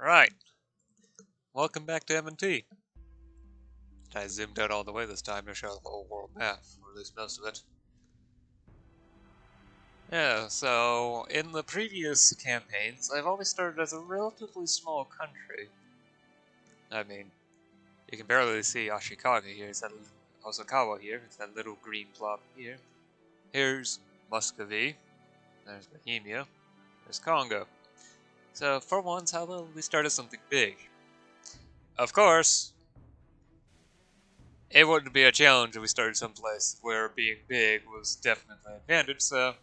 Right. Welcome back to M&T. I zoomed out all the way this time to show the whole world map, or at least most of it. Yeah, so in the previous campaigns, I've always started as a relatively small country. I mean, you can barely see Ashikaga here, it's that Hosokawa here, it's that little green blob here. Here's Muscovy, there's Bohemia, there's Congo. So for once, how about we start as something big? Of course, it wouldn't be a challenge if we started someplace where being big was definitely an advantage, so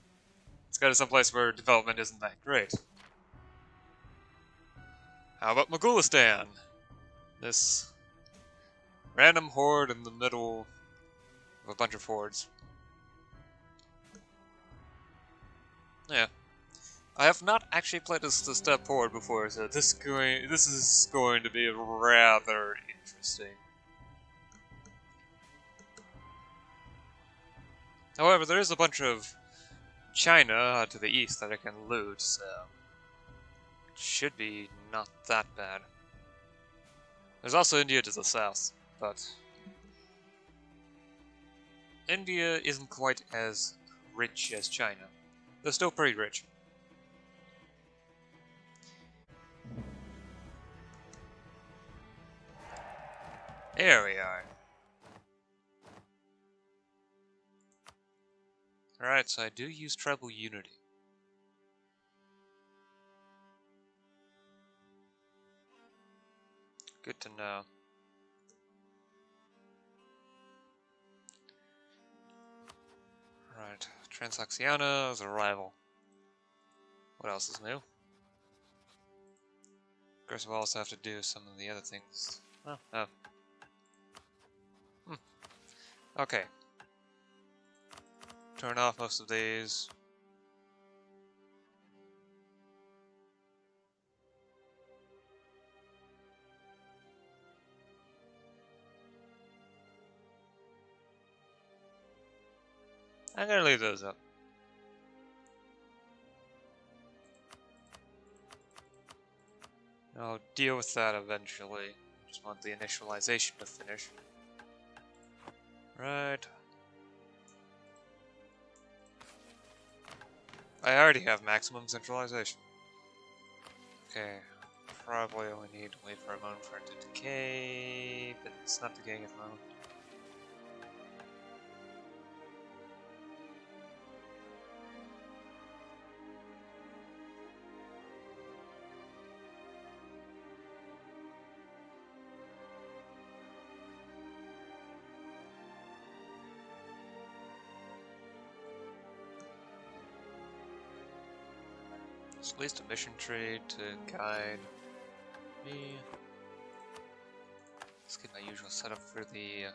let's go to someplace where development isn't that great. How about Moghulistan? This random horde in the middle of a bunch of hordes. Yeah. I have not actually played as the steppe horde before, so this is going to be rather interesting. However, there is a bunch of China to the east that I can loot, so it should be not that bad. There's also India to the south, but India isn't quite as rich as China. They're still pretty rich. There we are. Alright, so I do use tribal unity. Good to know. Right, Transoxiana is a rival. What else is new? Of course, we'll also have to do some of the other things. Oh. Okay. Turn off most of these. I'm gonna leave those up. I'll deal with that eventually. Just want the initialization to finish. Right. I already have maximum centralization. Okay. Probably only need to wait for a moment for it to decay, but it's not decaying at the moment. At least a mission tree to guide me. Let's get my usual setup for the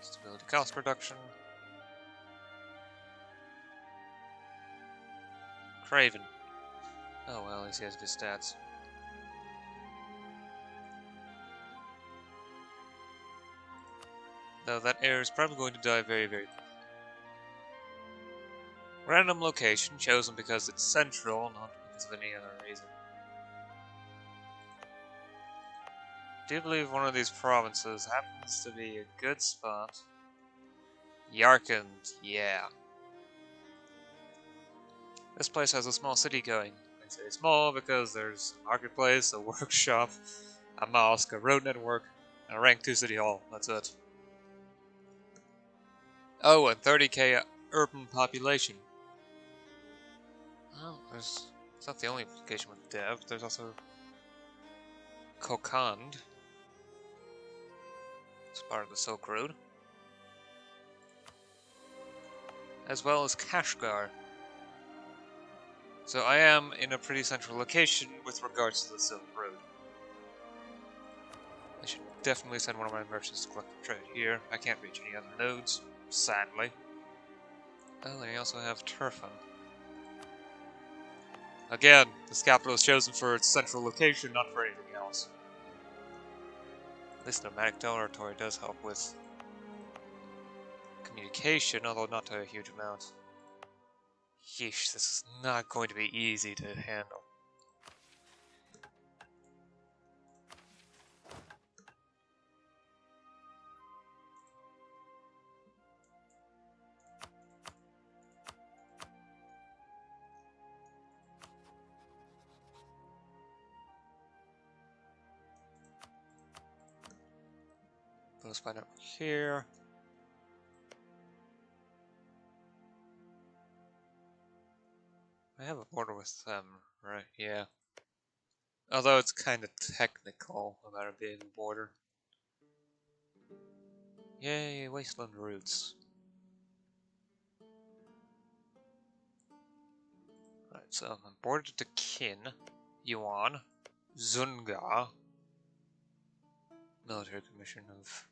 stability cost reduction. Craven. Oh well, at least he has good stats. Though that heir is probably going to die very, very quickly. Random location chosen because it's central, not because of any other reason. I do believe one of these provinces happens to be a good spot. Yarkand, yeah. This place has a small city going. I say small because there's a marketplace, a workshop, a mosque, a road network, and a rank 2 city hall. That's it. Oh, and 30k urban population. Oh, it's not the only location with dev. There's also Kokand. It's part of the Silk Road. As well as Kashgar. So I am in a pretty central location with regards to the Silk Road. I should definitely send one of my merchants to collect the trade here. I can't reach any other nodes, sadly. Oh, and I also have Turfan. Again, this capital is chosen for its central location, not for anything else. This nomadic territory does help with communication, although not to a huge amount. Yeesh, this is not going to be easy to handle. Let's find out here. I have a border with them, right? Yeah. Although it's kind of technical about it being a border. Yay, wasteland roots. Right, so I'm bordered to Qin, Yuan, Zunga, military commission of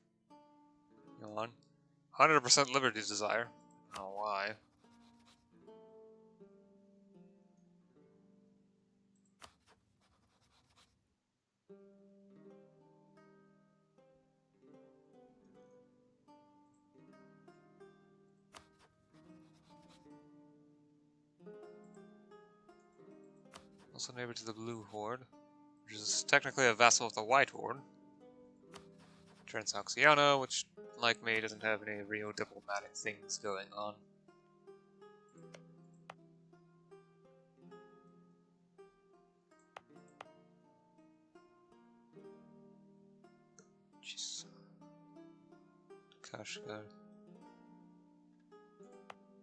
Yuan, 100% liberty desire. I don't know why. Also neighbor to the Blue Horde, which is technically a vassal of the White Horde. Transoxiana, which, like me, doesn't have any real diplomatic things going on. Jeez. Kashgar.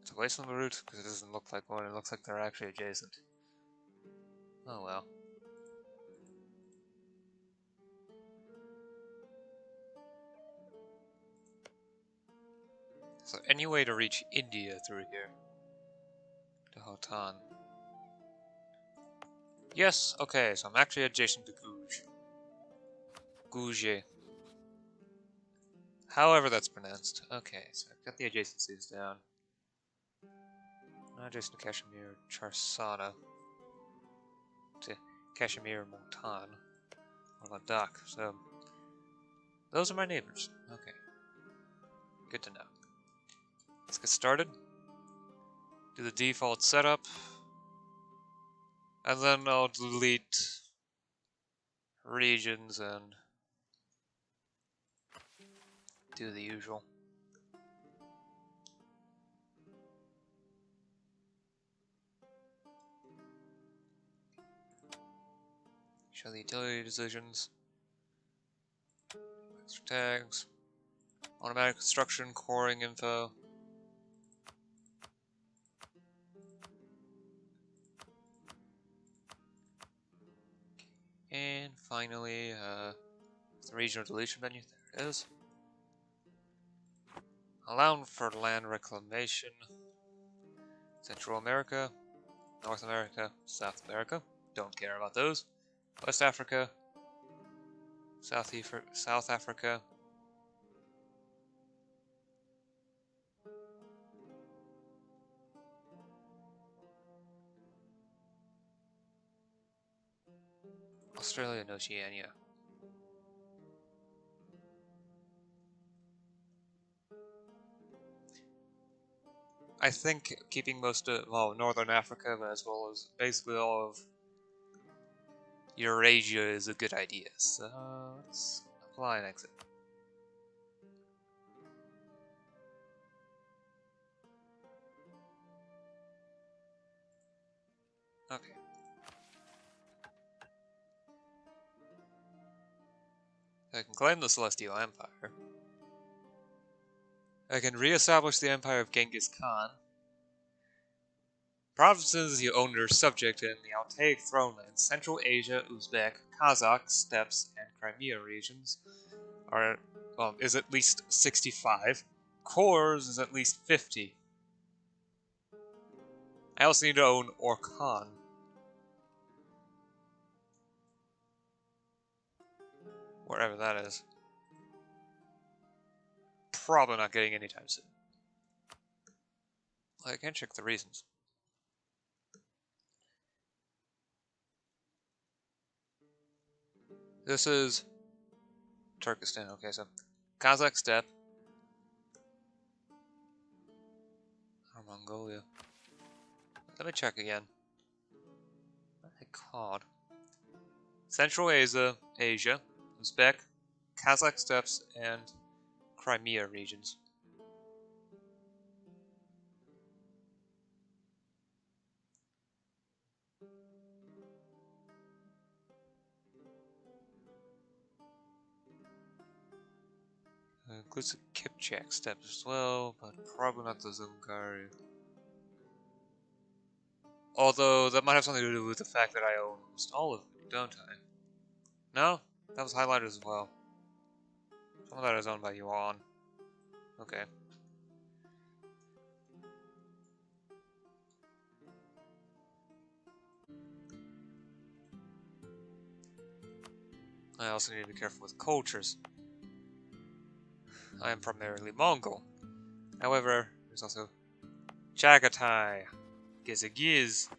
It's a wasteland route because it doesn't look like one, it looks like they're actually adjacent. Oh well. So any way to reach India through here? To Hotan. Yes, okay, so I'm actually adjacent to Guj. Guje. However that's pronounced. Okay, so I've got the adjacencies down. Not adjacent to Kashmir, Charsada. To Kashmir, Multan. Or Ladakh, so... those are my neighbors. Okay. Good to know. Let's get started. Do the default setup. And then I'll delete regions and do the usual. Show the utility decisions. Extra tags. Automatic construction, coring info. And finally, the regional deletion menu. There it is. Allowing for land reclamation. Central America, North America, South America. Don't care about those. West Africa, South Africa. Australia and Oceania. I think keeping most of, well, Northern Africa, as well as basically all of Eurasia is a good idea. So let's apply and exit. Okay. I can claim the Celestial Empire. I can re-establish the empire of Genghis Khan. Provinces you own or subject in the Altaic Throneland, Central Asia, Uzbek, Kazakh, Steppes, and Crimea regions are, well, is at least 65. Cores is at least 50. I also need to own Orkhan. Wherever that is. Probably not getting anytime soon. I can check the reasons. This is Turkestan. Okay, so Kazakh steppe. Or Mongolia. Let me check again. What I called Central Asia, Uzbek, Kazakh steppes, and Crimea regions. includes a Kipchak steppe as well, but probably not the Zungari. Although that might have something to do with the fact that I own almost all of it, don't I? No? That was highlighted as well. Some of that is owned by Yuan. Okay. I also need to be careful with cultures. I am primarily Mongol. However, there's also Chagatai, Gizagiz,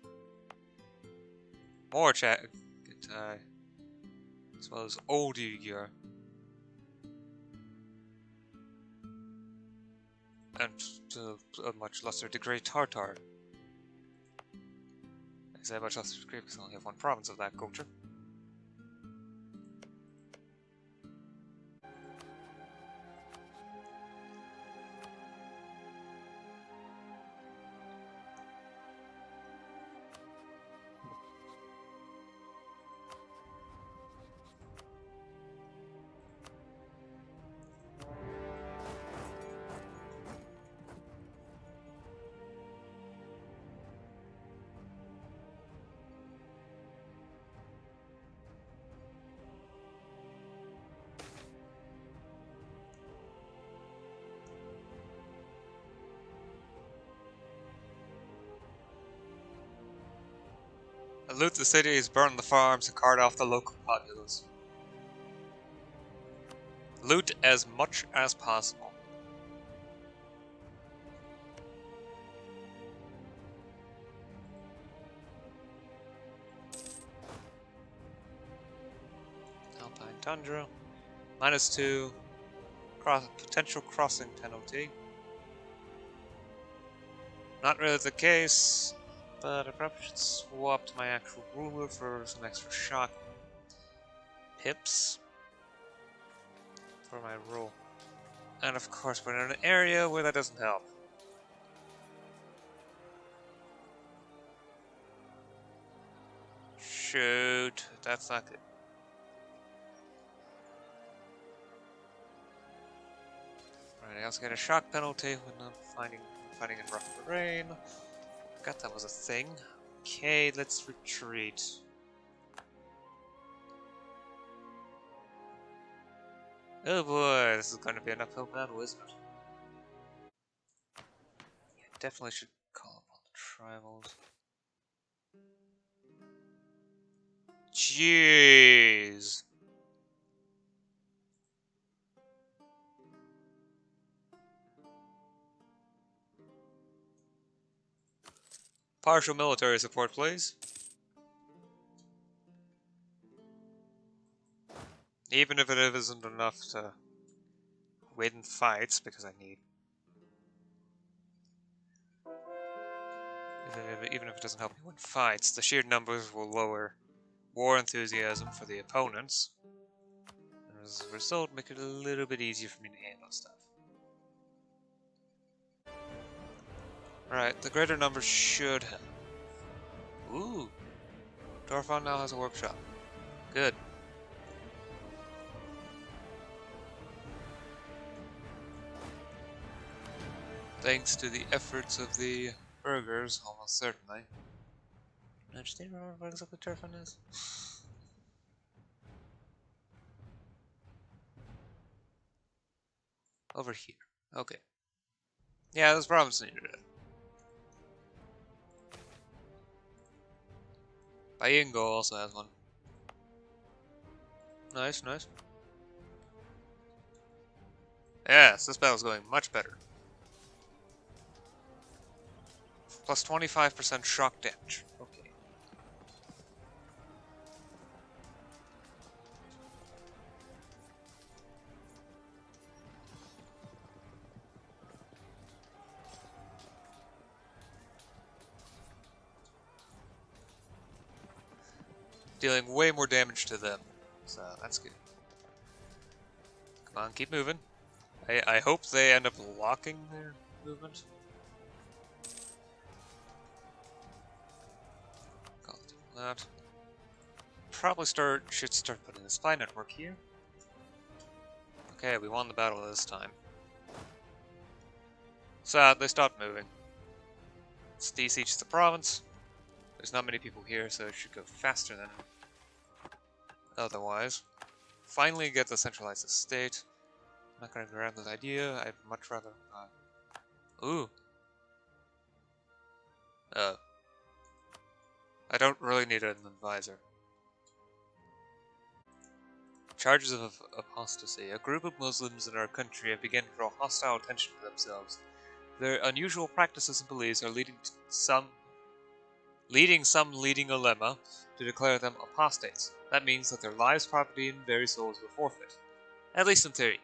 more Chagatai, as well as Old Uyghur, and to a much lesser degree Tartar. I say much lesser degree because I only have one province of that culture. Loot the cities, burn the farms, and cart off the local populace. Loot as much as possible. Alpine Tundra. -2. Potential crossing penalty. Not really the case, but I probably should swap to my actual ruler for some extra shock pips for my rule. And of course, we're in an area where that doesn't help. Shoot, that's not good. Right, I also get a shock penalty when I'm fighting in rough terrain. Forgot that was a thing. Okay, let's retreat. Oh boy, this is going to be an uphill battle, isn't it? Yeah, definitely should call upon the tribals. Jeez. Partial military support, please. Even if it isn't enough to win fights, because I need... Even if it doesn't help me win fights, the sheer numbers will lower war enthusiasm for the opponents. And as a result, make it a little bit easier for me to handle stuff. Right, the greater numbers should help. Ooh! Dorfan now has a workshop. Good. Thanks to the efforts of the burghers, almost certainly. Now, do you remember what exactly Dorfan is? Over here. Okay. Yeah, this province needed it. Bayingo also has one. Nice, nice. Yes, this battle's going much better. Plus 25% shock damage. Okay. Dealing way more damage to them. So that's good. Come on, keep moving. I hope they end up locking their movement. That. Probably should start putting the spy network here. Okay, we won the battle this time. Sad, they stopped moving. Let's de-siege the province. There's not many people here, so it should go faster than otherwise. Finally get the centralized estate. I'm not gonna grab this idea, I'd much rather... ooh. I don't really need an advisor. Charges of apostasy. A group of Muslims in our country have begun to draw hostile attention to themselves. Their unusual practices and beliefs are leading some ulema to declare them apostates. That means that their lives, property, and very souls will forfeit. At least in theory.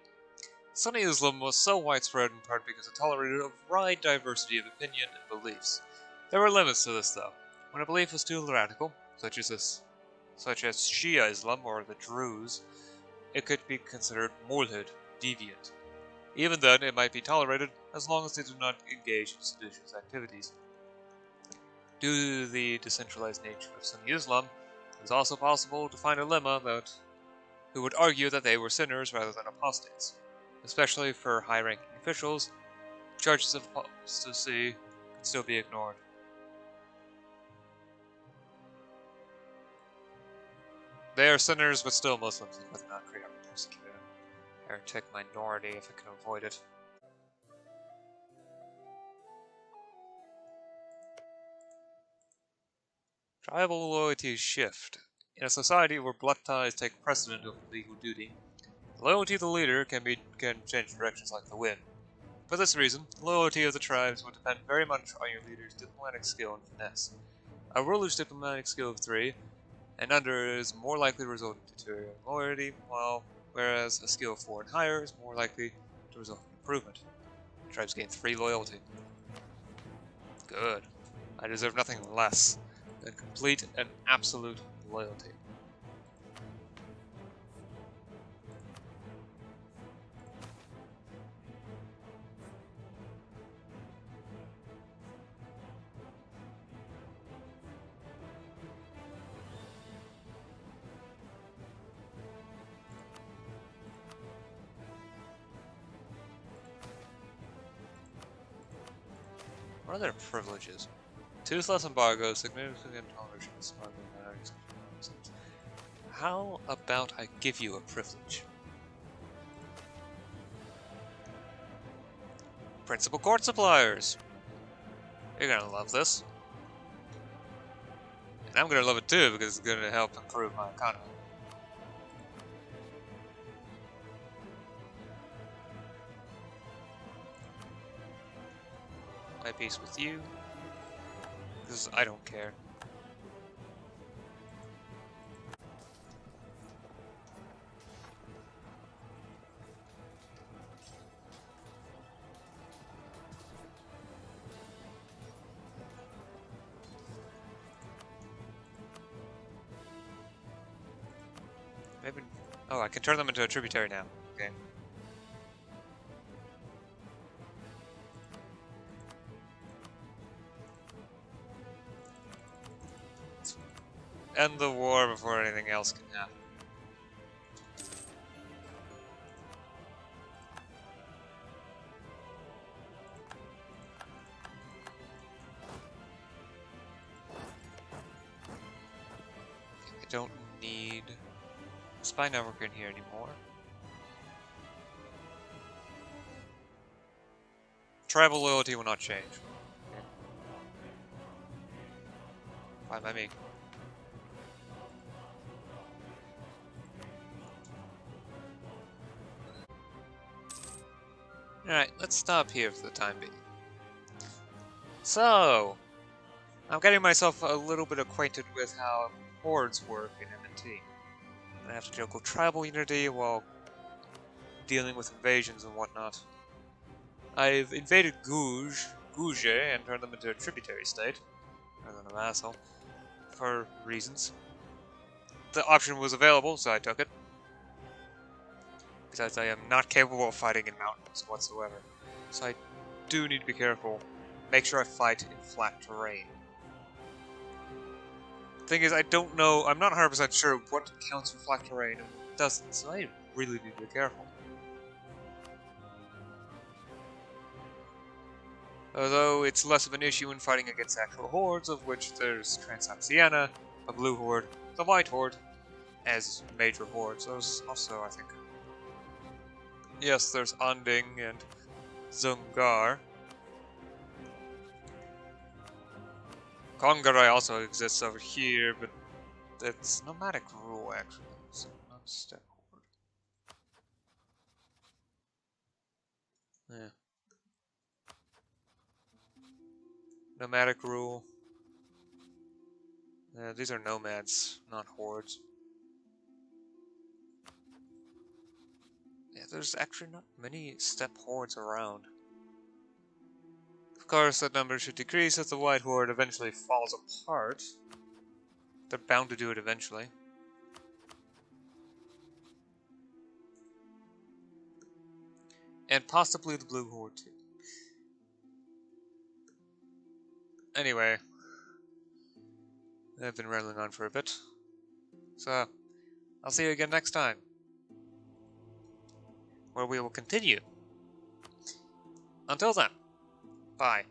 Sunni Islam was so widespread in part because it tolerated a wide diversity of opinion and beliefs. There were limits to this, though. When a belief was too radical, such as Shia Islam or the Druze, it could be considered mulhid, deviant. Even then, it might be tolerated as long as they do not engage in seditious activities. Due to the decentralized nature of Sunni Islam, it was also possible to find a ulema who would argue that they were sinners rather than apostates. Especially for high-ranking officials, charges of apostasy can still be ignored. They are sinners, but still Muslims, and would not create a persecuted heretic minority if it can avoid it. Tribal loyalties shift. In a society where blood ties take precedent over legal duty, loyalty to the leader can change directions like the wind. For this reason, loyalty of the tribes will depend very much on your leader's diplomatic skill and finesse. A ruler's diplomatic skill of 3 and under is more likely to result in deteriorating loyalty, whereas a skill of 4 and higher is more likely to result in improvement. The tribes gain 3 loyalty. Good. I deserve nothing less than complete and absolute loyalty. What are their privileges? Toothless embargo, significant toleration of smuggling. How about I give you a privilege? Principal court suppliers. You're gonna love this. And I'm gonna love it too because it's gonna help improve my economy. My peace with you. Because I don't care. Maybe. Oh, I can turn them into a tributary now. Okay. End the war before anything else can happen. I don't need a spy network in here anymore. Tribal loyalty will not change. Okay. Fine by me. Alright, let's stop here for the time being. So, I'm getting myself a little bit acquainted with how hordes work in M&T. I have to juggle tribal unity while dealing with invasions and whatnot. I've invaded Gouge and turned them into a tributary state, rather than a vassal, for reasons. The option was available, so I took it. Besides, I am not capable of fighting in mountains whatsoever, so I do need to be careful. Make sure I fight in flat terrain. Thing is, I don't know, I'm not 100% sure what counts for flat terrain and what doesn't, so I really need to be careful. Although it's less of an issue when fighting against actual hordes, of which there's Transoxiana, a blue horde, the white horde, as major hordes. There's also, I think, yes, there's Anding and Zungar. Kongarai also exists over here, but it's nomadic rule actually, so not steppe horde. Yeah. Nomadic rule. These are nomads, not hordes. Yeah, there's actually not many steppe hordes around. Of course, that number should decrease as the white horde eventually falls apart. They're bound to do it eventually. And possibly the blue horde too. Anyway, I've been rambling on for a bit. So, I'll see you again next time, where we will continue. Until then, bye.